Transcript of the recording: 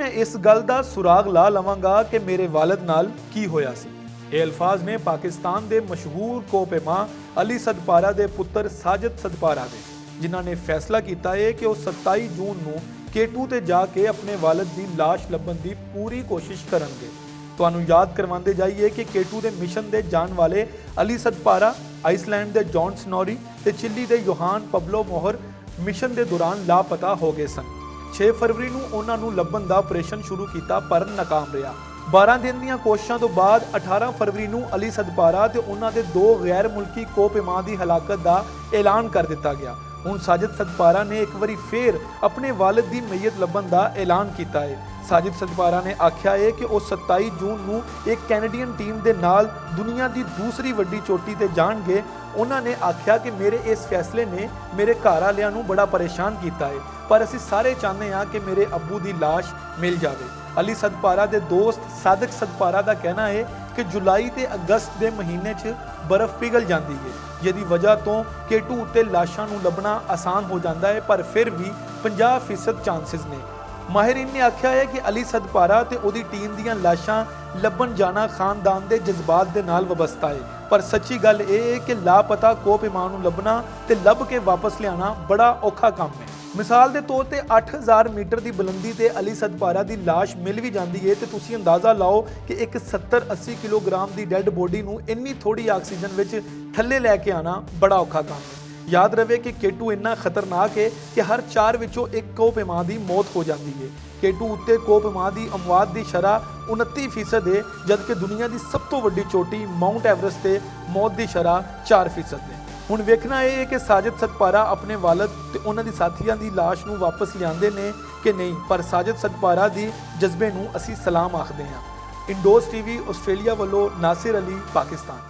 मैं इस गल दा सुराग ला लवांगा कि मेरे वालिद नाल की होया सी। ये अल्फाज ने पाकिस्तान के मशहूर कोपेमा अली सदपारा के पुत्र साजिद सदपारा ने, जिन्हों ने फैसला किया है कि वह 27 जून को केटू ते जाके अपने वालिद की लाश लभन की पूरी कोशिश करेंगे। तुहानू याद करवाते जाइए कि केटू के मिशन के जाने वाले अली सदपारा आइसलैंड के जॉन स्नोरी ते चिली के योहान पब्लो मोहर मिशन के दौरान लापता हो गए सन। 6 फरवरी को उन्होंने लभन का ऑपरेशन शुरू किया पर नाकाम रहा। 12 दिन दी कोशिशों तो बाद 18 फरवरी को अली सदपारा ते उन्होंने 2 गैर मुल्की कोपेमा की हलाकत का ऐलान कर दिता गया। हुण साजिद सदपारा ने एक बारी फिर अपने वालिद की मैयत लभन का ऐलान किया है। साजिद सदपारा ने आख्या है कि वह 27 जून को एक कैनेडियन टीम के नाल दुनिया की दूसरी वड्डी चोटी ते जाणगे। उन्होंने आख्या कि मेरे इस फैसले ने मेरे घर वालियां नूं बड़ा परेशान किया है, पर असीं सारे चाहते हैं कि मेरे अब्बू की लाश मिल जाए। अली सदपारा के दोस्त सादिक सदपारा का कहना है कि जुलाई ते अगस्त के महीने च बर्फ पिघल जाती है, जिसकी वजह तो केटू उत्ते लाशां नूं लभना आसान हो जाता है, पर फिर भी 50% चांसिस ने। माहिरीन ने आख्या है कि अली सदपारा ते उहदी टीम दीयां लाशां लभन जाना खानदान के जज्बात दे नाल वबस्ता है, पर सच्ची गल यह है कि लापता कोपेमा नूं लभना ते लभ के वापस लियाना बड़ा औखा काम है। मिसाल के तौर पर 8000 मीटर की बुलंदी ते अली सदपारा की लाश मिल भी जाती है तो तुसीं अंदाज़ा लाओ कि एक 70-80 किलोग्राम की डैड बॉडी नूं इन्नी थोड़ी ऑक्सीजन विच थल्ले लैके आना बड़ा औखा काम है। याद रहे कि केटू इन्ना खतरनाक है कि हर 4 विचों एक कोपेमा की मौत हो जाती है। केटू उत्ते कोपेमा की अमवात की शरह 29% है, जबकि दुनिया की सब तो वड्डी चोटी माउंट एवरेस्ट से मौत की शरह 4% है। हुण वेखना यह है कि साजिद सदपारा अपने वालिद ते उन्हां दी साथियां दी लाश नूं वापस लियाते ने कि नहीं, पर साजिद सदपारा दी जज्बे नूं असीं सलाम आखदे हां। इंडोज टीवी आस्ट्रेलिया वालों नासिर अली, पाकिस्तान।